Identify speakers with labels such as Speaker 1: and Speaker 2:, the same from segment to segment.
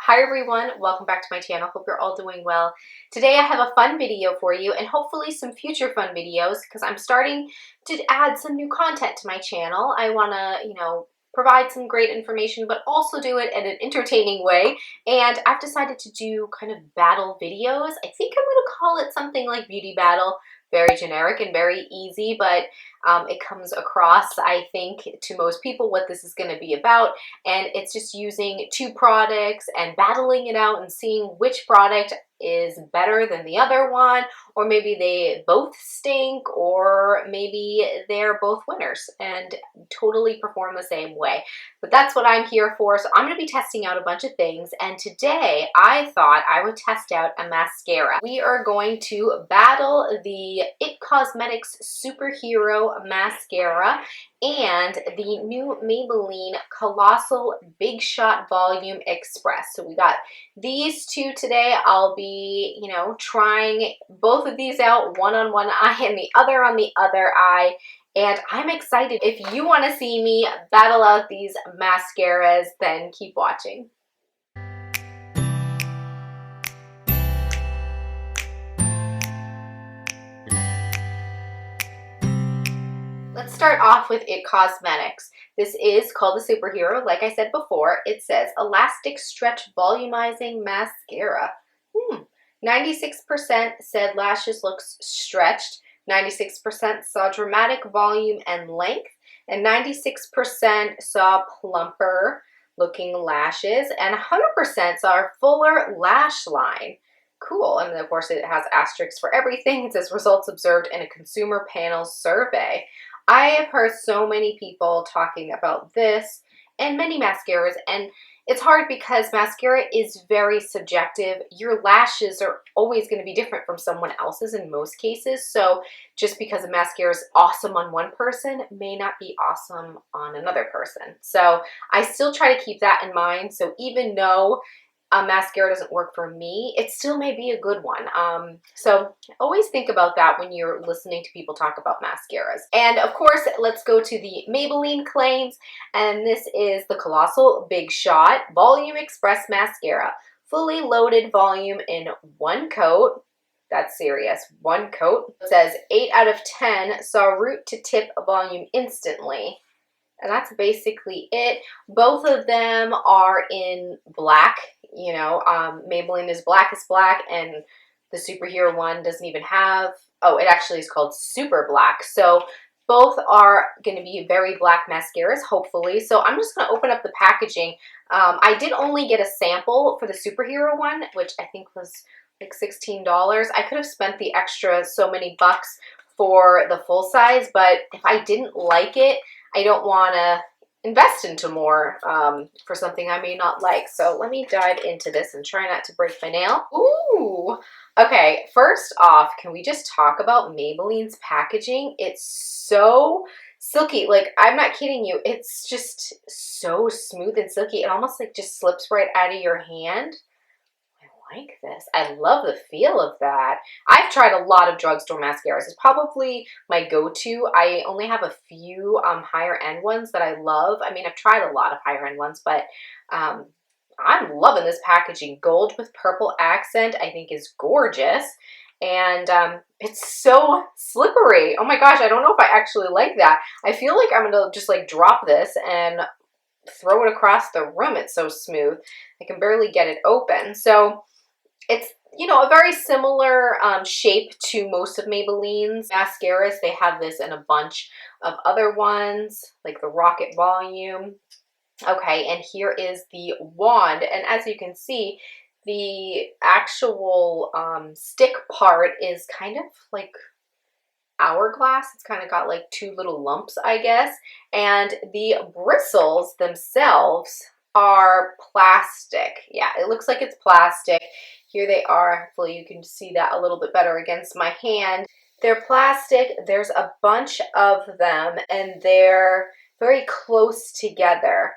Speaker 1: Hi everyone, welcome back to my channel. Hope you're all doing well. Today I have a fun video for you and hopefully some future fun videos because I'm starting to add some new content to my channel. I want to, provide some great information but also do it in an entertaining way, and I've decided to do kind of battle videos. I think I'm going to call it something like beauty battle. Very generic and very easy, but it comes across, I think, to most people what this is going to be about. And it's just using two products and battling it out and seeing which product is better than the other one, or maybe they both stink, or maybe they're both winners and totally perform the same way. But that's what I'm here for. So I'm going to be testing out a bunch of things, and today I thought I would test out a mascara. We are going to battle the It Cosmetics Superhero Mascara and the new Maybelline Colossal Big Shot Volume Express. So we got these two today. I'll be, trying both of these out, one on one eye and the other on the other eye. And I'm excited. If you want to see me battle out these mascaras, then keep watching. Let's start off with It Cosmetics. This is called the Superhero. Like I said before, it says Elastic Stretch Volumizing Mascara. 96% said lashes looks stretched, 96% saw dramatic volume and length, and 96% saw plumper looking lashes, and 100% saw a fuller lash line. Cool. And then of course it has asterisks for everything. It says results observed in a consumer panel survey. I have heard so many people talking about this and many mascaras, and it's hard because mascara is very subjective. Your lashes are always going to be different from someone else's in most cases. So just because a mascara is awesome on one person may not be awesome on another person. So I still try to keep that in mind. So even though a mascara doesn't work for me, it still may be a good one. So always think about that when you're listening to people talk about mascaras. And of course, let's go to the Maybelline claims. And this is the Colossal Big Shot Volume Express Mascara. Fully loaded volume in one coat. That's serious, one coat. It says 8 out of 10 saw root to tip volume instantly. And that's basically it. Both of them are in black. Maybelline is black as black, and the Superhero one doesn't even have, it actually is called Super Black. So both are going to be very black mascaras, hopefully. So I'm just going to open up the packaging. I did only get a sample for the Superhero one, which I think was like $16. I could have spent the extra so many bucks for the full size, but if I didn't like it, I don't want to invest into more for something I may not like. So let me dive into this and try not to break my nail. Ooh, okay. First off, can we just talk about Maybelline's packaging? It's so silky. Like, I'm not kidding you. It's just so smooth and silky. It almost like just slips right out of your hand. Like this. I love the feel of that. I've tried a lot of drugstore mascaras. It's probably my go-to. I only have a few higher end ones that I love. I mean, I've tried a lot of higher end ones, but I'm loving this packaging. Gold with purple accent, I think, is gorgeous. And it's so slippery. Oh my gosh, I don't know if I actually like that. I feel like I'm gonna just like drop this and throw it across the room. It's so smooth. I can barely get it open. So it's, a very similar shape to most of Maybelline's mascaras. They have this in a bunch of other ones, like the Rocket Volume. Okay, and here is the wand. And as you can see, the actual stick part is kind of like hourglass. It's kind of got like two little lumps, I guess. And the bristles themselves are plastic. Yeah, it looks like it's plastic. Here they are. Hopefully you can see that a little bit better against my hand. They're plastic. There's a bunch of them, and they're very close together.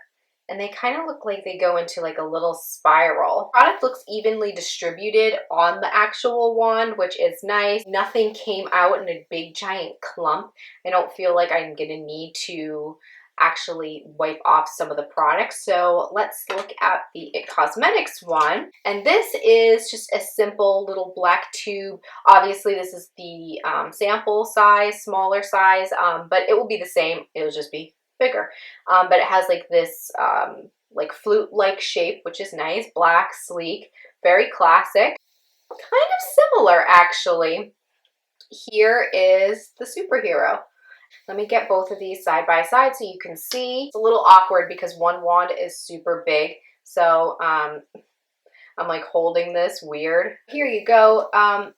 Speaker 1: And they kind of look like they go into like a little spiral. The product looks evenly distributed on the actual wand, which is nice. Nothing came out in a big giant clump. I don't feel like I'm gonna need to actually wipe off some of the products. So let's look at the IT Cosmetics one. And this is just a simple little black tube. Obviously this is the sample size, smaller size, but it will be the same. It'll just be bigger. But it has like this like flute-like shape, which is nice, black, sleek, very classic. Kind of similar actually. Here is the superhero. Let me get both of these side by side so you can see. It's a little awkward because one wand is super big. So I'm like holding this weird. Here you go.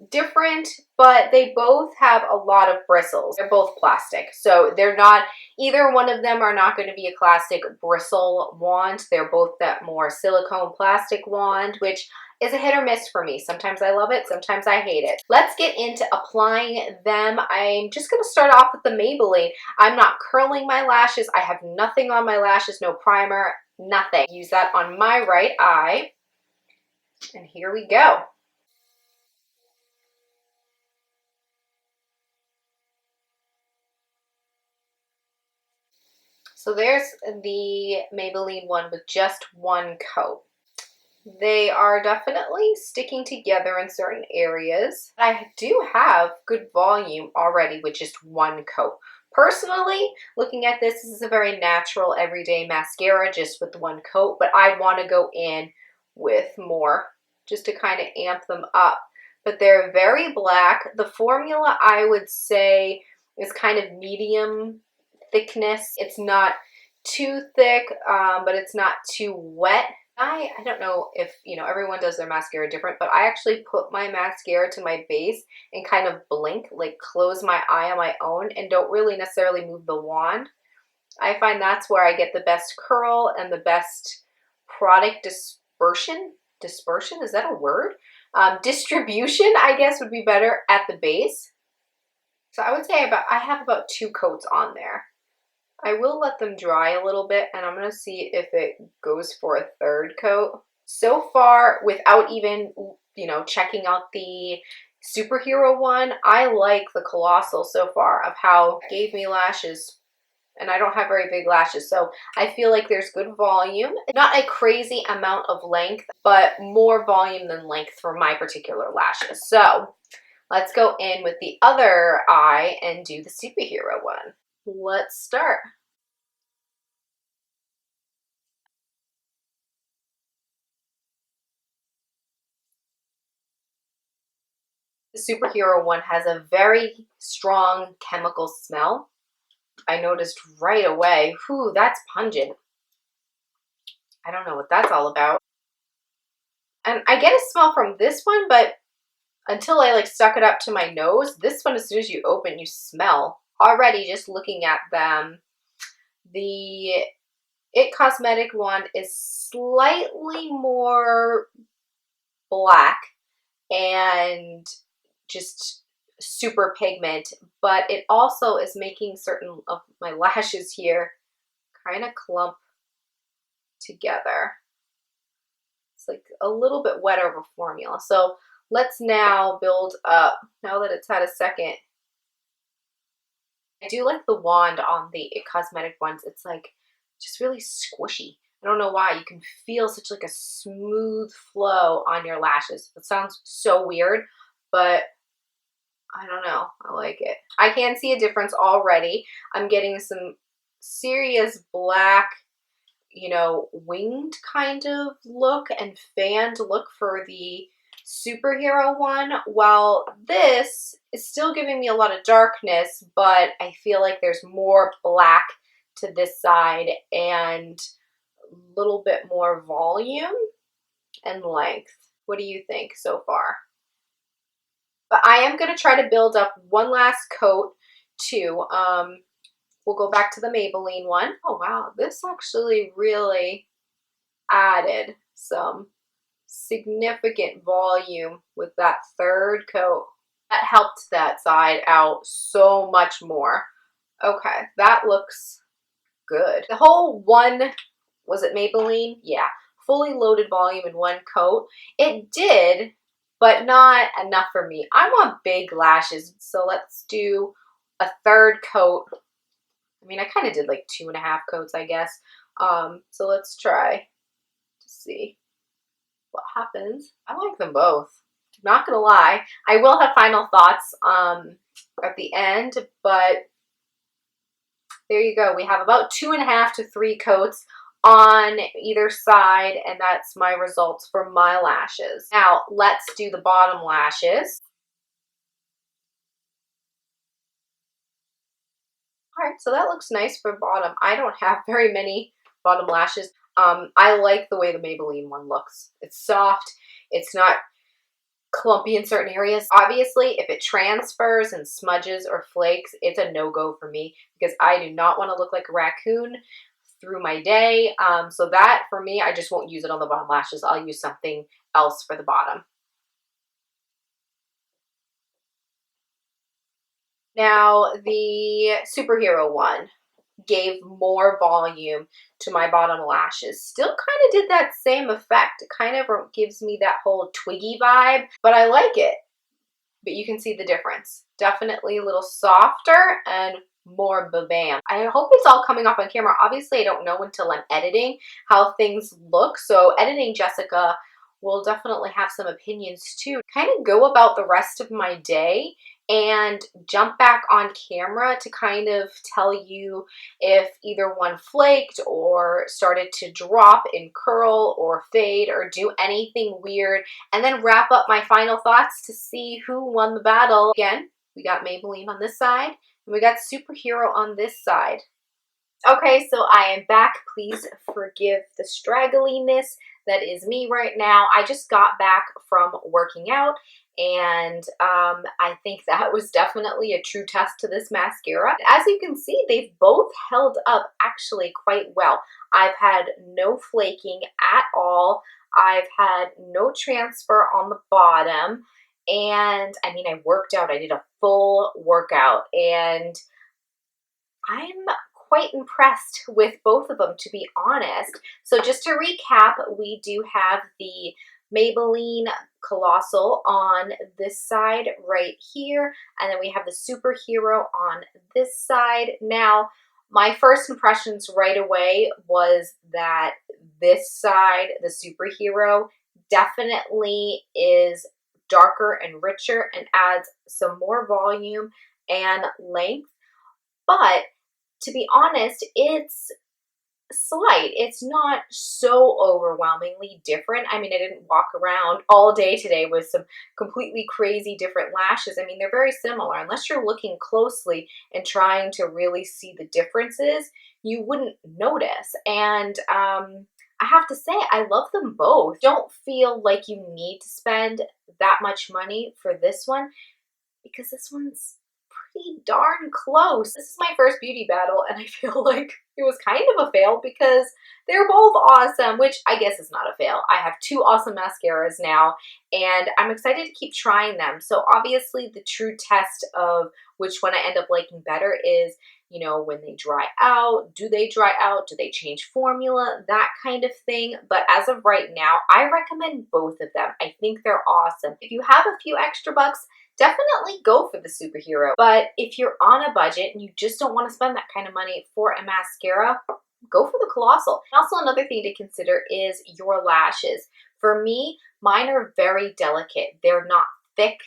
Speaker 1: Different, but they both have a lot of bristles. They're both plastic. So they're not, either one of them are not going to be a classic bristle wand. They're both that more silicone plastic wand, which is a hit or miss for me. Sometimes I love it, sometimes I hate it. Let's get into applying them. I'm just gonna start off with the Maybelline. I'm not curling my lashes. I have nothing on my lashes, no primer, nothing. Use that on my right eye. And here we go. So there's the Maybelline one with just one coat. They are definitely sticking together in certain areas. I do have good volume already with just one coat. Personally, looking at this is a very natural everyday mascara just with one coat, but I'd want to go in with more just to kind of amp them up. But they're very black. The formula, I would say, is kind of medium thickness. It's not too thick, but it's not too wet. I don't know if, you know, everyone does their mascara different, but I actually put my mascara to my base and kind of blink, like close my eye on my own and don't really necessarily move the wand. I find that's where I get the best curl and the best product dispersion. Dispersion, is that a word? Distribution, I guess, would be better at the base. So I would say I have about 2 coats on there. I will let them dry a little bit and I'm going to see if it goes for a 3rd coat. So far, without even, you know, checking out the superhero one, I like the Colossal so far of how it gave me lashes. And I don't have very big lashes, so I feel like there's good volume. Not a crazy amount of length, but more volume than length for my particular lashes. So let's go in with the other eye and do the superhero one. Let's start. The superhero one has a very strong chemical smell. I noticed right away. Whew, that's pungent. I don't know what that's all about. And I get a smell from this one, but until I like stuck it up to my nose, this one, as soon as you open, you smell. Already just looking at them, the IT Cosmetic one is slightly more black and just super pigment, but it also is making certain of my lashes here kind of clump together. It's like a little bit wetter of a formula. So let's now build up, now that it's had a second. I do like the wand on the IT Cosmetic ones. It's like just really squishy. I don't know why. You can feel such like a smooth flow on your lashes. It sounds so weird, but I don't know. I like it. I can see a difference already. I'm getting some serious black, you know, winged kind of look and fanned look for the superhero one, while this is still giving me a lot of darkness, but I feel like there's more black to this side and a little bit more volume and length. What do you think so far? But I am going to try to build up one last coat too. We'll go back to the Maybelline one. Oh wow, this actually really added some significant volume with that 3rd coat. That helped that side out so much more. Okay, that looks good. The whole one, was it Maybelline? Yeah, fully loaded volume in one coat. It did, but not enough for me. I want big lashes, so let's do a 3rd coat I mean, I kind of did like 2.5 coats, I guess. So let's try to see what happens. I like them both. Not gonna lie. I will have final thoughts at the end, but there you go. We have about 2.5 to 3 coats on either side, and that's my results for my lashes. Now, let's do the bottom lashes. All right, so that looks nice for bottom. I don't have very many bottom lashes. I like the way the Maybelline one looks. It's soft. It's not clumpy in certain areas. Obviously, if it transfers and smudges or flakes, it's a no-go for me because I do not want to look like a raccoon through my day. So that, for me, I just won't use it on the bottom lashes. I'll use something else for the bottom. Now, the superhero one gave more volume to my bottom lashes. Still kind of did that same effect. It kind of gives me that whole twiggy vibe, but I like it. But you can see the difference. Definitely a little softer and more ba-bam. I hope it's all coming off on camera. Obviously, I don't know until I'm editing how things look. So editing Jessica will definitely have some opinions too. Kind of go about the rest of my day and jump back on camera to kind of tell you if either one flaked or started to drop and curl or fade or do anything weird, and then wrap up my final thoughts to see who won the battle. Again, we got Maybelline on this side and we got Superhero on this side. Okay, so I am back. Please forgive the straggliness that is me right now. I just got back from working out, and I think that was definitely a true test to this mascara. As you can see, they've both held up actually quite well. I've had no flaking at all. I've had no transfer on the bottom, and I mean, I worked out. I did a full workout, and I'm quite impressed with both of them, to be honest. So just to recap, we do have the Maybelline Colossal on this side right here, and then we have the Superhero on this side. Now, my first impressions right away was that this side, the Superhero, definitely is darker and richer and adds some more volume and length. But to be honest, it's slight. It's not so overwhelmingly different. I mean, I didn't walk around all day today with some completely crazy different lashes. I mean, they're very similar. Unless you're looking closely and trying to really see the differences, you wouldn't notice. And I have to say, I love them both. Don't feel like you need to spend that much money for this one because this one's pretty darn close. This is my first beauty battle, and I feel like it was kind of a fail because they're both awesome, which I guess is not a fail. I have 2 awesome mascaras now, and I'm excited to keep trying them. So obviously the true test of which one I end up liking better is, you know, when they dry out. Do they dry out? Do they change formula? That kind of thing. But as of right now, I recommend both of them. I think they're awesome. If you have a few extra bucks, definitely go for the Superhero. But if you're on a budget and you just don't want to spend that kind of money for a mascara, go for the Colossal. Also, another thing to consider is your lashes. For me, mine are very delicate. They're not thick,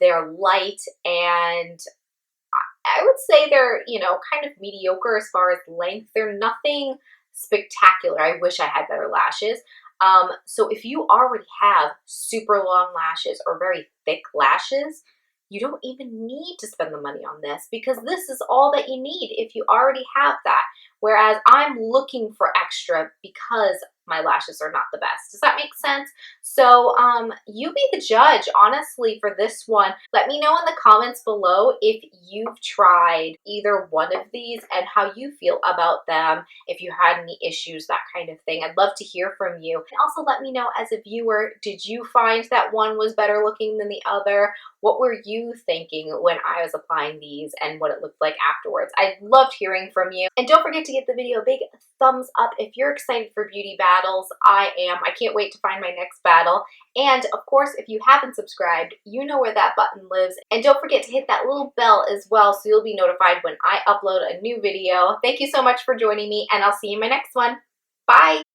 Speaker 1: they're light, and I would say they're, you know, kind of mediocre as far as length. They're nothing spectacular. I wish I had better lashes. So if you already have super long lashes or very thick lashes, you don't even need to spend the money on this because this is all that you need if you already have that. Whereas I'm looking for extra because my lashes are not the best. Does that make sense? So you be the judge, honestly, for this one. Let me know in the comments below if you've tried either one of these and how you feel about them, if you had any issues, that kind of thing. I'd love to hear from you. And also let me know as a viewer, did you find that one was better looking than the other? What were you thinking when I was applying these and what it looked like afterwards? I loved hearing from you. And don't forget to to give the video a big thumbs up if you're excited for beauty battles. I am. I can't wait to find my next battle. And of course, if you haven't subscribed, you know where that button lives. And don't forget to hit that little bell as well so you'll be notified when I upload a new video. Thank you so much for joining me, and I'll see you in my next one. Bye!